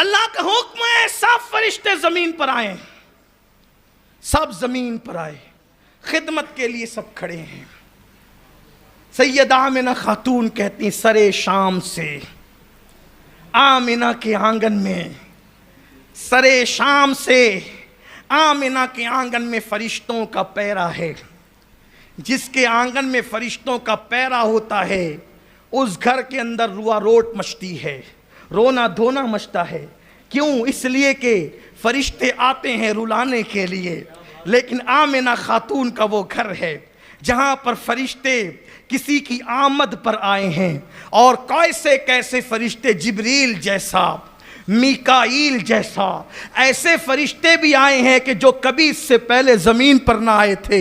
اللہ کا حکم ہے سب فرشتے زمین پر آئیں، سب زمین پر آئے، خدمت کے لیے سب کھڑے ہیں۔ سیدہ آمنہ خاتون کہتی ہیں سرے شام سے آمنہ کے آنگن میں، سرے شام سے آمنہ کے آنگن میں فرشتوں کا پیرا ہے۔ جس کے آنگن میں فرشتوں کا پیرا ہوتا ہے اس گھر کے اندر روا روٹ مچتی ہے، رونا دھونا مچتا ہے۔ کیوں؟ اس لیے کہ فرشتے آتے ہیں رلانے کے لیے، لیکن آمنہ خاتون کا وہ گھر ہے جہاں پر فرشتے کسی کی آمد پر آئے ہیں، اور کیسے کیسے فرشتے، جبریل جیسا، میکائیل جیسا، ایسے فرشتے بھی آئے ہیں کہ جو کبھی اس سے پہلے زمین پر نہ آئے تھے۔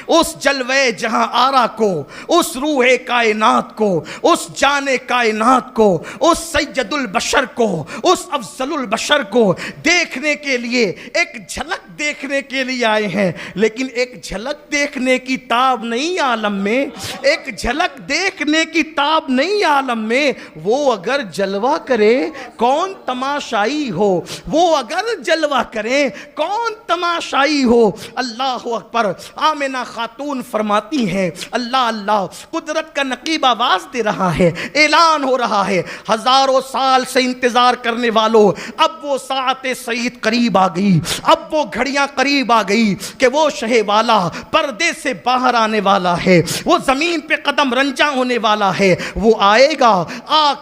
اس جلوے جہاں آرا کو، اس روح کائنات کو، اس جان کائنات کو، اس سید البشر کو، اس افضل البشر کو دیکھنے کے لیے، ایک جھلک دیکھنے کے لیے آئے ہیں۔ لیکن ایک جھلک دیکھنے کی تاب نہیں عالم میں، ایک جھلک دیکھنے کی تاب نہیں عالم میں۔ وہ اگر جلوہ کرے کون تماشائی ہو، وہ اگر جلوہ کریں کون تماشائی ہو۔ اللہ اکبر۔ آمنہ خاتون فرماتی ہیں اللہ اللہ، قدرت کا نقیب آواز دے رہا ہے، اعلان ہو رہا ہے، ہزاروں سال سے انتظار کرنے والوں، اب وہ ساعت سعید قریب آ گئی، اب وہ گھڑیاں قریب آ گئی کہ وہ شہ والا پردے سے باہر آنے والا ہے، وہ زمین پہ قدم رنجا ہونے والا ہے۔ وہ آئے گا، آ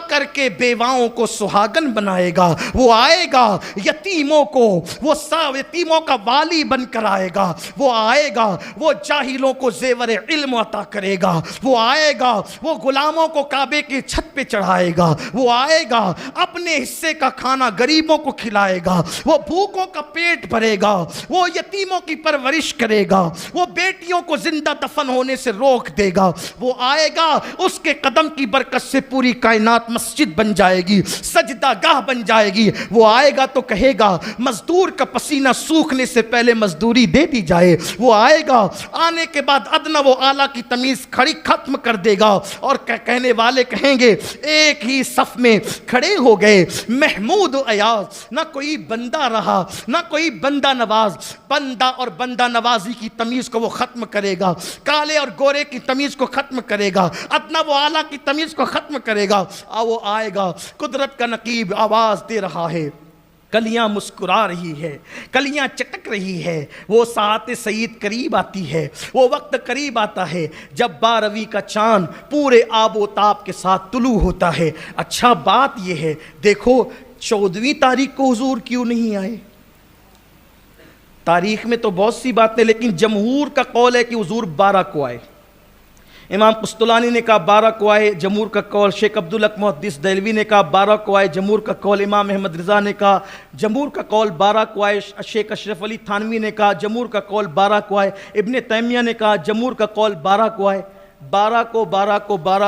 کر کے بیواؤں کو سہاگن بنائے گا۔ وہ آئے گا یتیموں کو، وہ یتیموں کا والی بن کر آئے گا۔ وہ آئے گا، وہ جاہلوں کو زیور علم عطا کرے گا۔ وہ آئے گا، وہ غلاموں کو کعبے کی چھت پہ چڑھائے گا۔ وہ آئے گا، اپنے حصے کا کھانا غریبوں کو کھلائے گا۔ وہ بھوکوں کا پیٹ بھرے گا، وہ یتیموں کی پرورش کرے گا، وہ بیٹیوں کو زندہ دفن ہونے سے روک دے گا۔ وہ آئے گا، اس کے قدم کی برکت سے پوری کائنات مسجد بن جائے گی، سجدہ گاہ بن جائے گی۔ وہ آئے گا تو کہے گا مزدور کا پسینہ سوکھنے سے پہلے مزدوری دے دی جائے۔ وہ آئے گا، آنے کے بعد ادنیٰ و اعلیٰ کی تمیز کھڑی ختم کر دے گا، اور کہنے والے کہیں گے ایک ہی صف میں کھڑے ہو گئے محمود و ایاز، نہ کوئی بندہ رہا نہ کوئی بندہ نواز۔ بندہ اور بندہ نوازی کی تمیز کو وہ ختم کرے گا، کالے اور گورے کی تمیز کو ختم کرے گا، ادنیٰ و اعلیٰ کی تمیز کو ختم کرے گا۔ وہ آئے گا، قدرت کا نقیب آواز دے رہا ہے، کلیاں مسکرا رہی ہے، کلیاں چٹک رہی ہے۔ وہ ساعت سعید قریب آتی ہے، وہ وقت قریب آتا ہے جب 12ویں کا چاند پورے آب و تاب کے ساتھ طلوع ہوتا ہے۔ اچھا بات یہ ہے، دیکھو 14ویں تاریخ کو حضور کیوں نہیں آئے؟ تاریخ میں تو بہت سی باتیں، لیکن جمہور کا قول ہے کہ حضور 12 کو آئے۔ امام قسطلانی نے کہا 12 کو آئے، جمہور کا قول شیخ عبدالحق محدث دہلوی نے کہا 12 کو آئے، جمہور کا قول امام احمد رضا نے کہا، جمہور کا قول 12 کو آئے، شیخ اشرف علی تھانوی نے کہا جمہور کا قول 12 کو آئے، ابن تیمیہ نے کہا جمہور کا قول 12 کو آئے۔ 12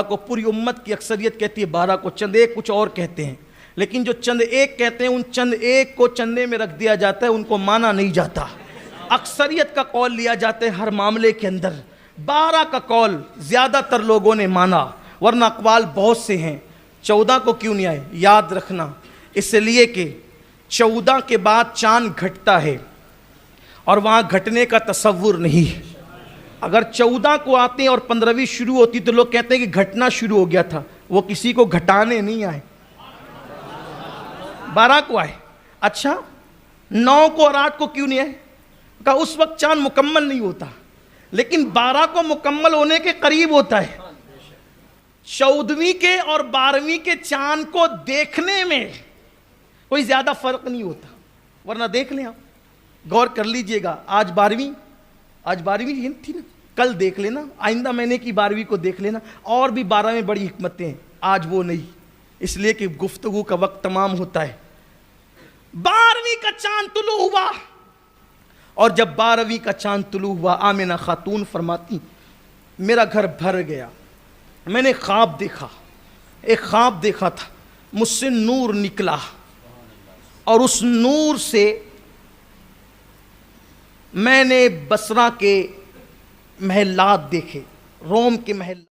کو پوری امت کی اکثریت کہتی ہے 12 کو، چند ایک کچھ اور کہتے ہیں، لیکن جو چند ایک کہتے ہیں ان چند ایک کو چندے میں رکھ دیا جاتا ہے، ان کو مانا نہیں جاتا، اکثریت کا قول لیا جاتا ہے ہر معاملے کے اندر۔ 12 کا قول زیادہ تر لوگوں نے مانا، ورنہ اقوال بہت سے ہیں۔ 14 کو کیوں نہیں آئے؟ یاد رکھنا، اس لیے کہ 14 کے بعد چاند گھٹتا ہے اور وہاں گھٹنے کا تصور نہیں۔ اگر 14 کو آتے ہیں اور 15ویں شروع ہوتی تو لوگ کہتے ہیں کہ گھٹنا شروع ہو گیا تھا، وہ کسی کو گھٹانے نہیں آئے، 12 کو آئے۔ اچھا 9 کو اور 8 کو کیوں نہیں آئے؟ کہا اس وقت چاند مکمل نہیں ہوتا، لیکن 12 کو مکمل ہونے کے قریب ہوتا ہے۔ 14ویں کے اور 12ویں کے چاند کو دیکھنے میں کوئی زیادہ فرق نہیں ہوتا، ورنہ دیکھ لیں آپ، غور کر لیجئے گا۔ آج 12ویں تھی نا، کل دیکھ لینا، آئندہ مہینے کی 12ویں کو دیکھ لینا، اور بھی 12 میں بڑی حکمتیں ہیں، آج وہ نہیں، اس لیے کہ گفتگو کا وقت تمام ہوتا ہے۔ 12ویں کا چاند طلوع ہوا، اور جب 12ویں کا چاند طلوع ہوا، آمنہ خاتون فرماتی میرا گھر بھر گیا، میں نے خواب دیکھا، ایک خواب دیکھا تھا، مجھ سے نور نکلا، اور اس نور سے میں نے بصرہ کے محلات دیکھے، روم کے محلات۔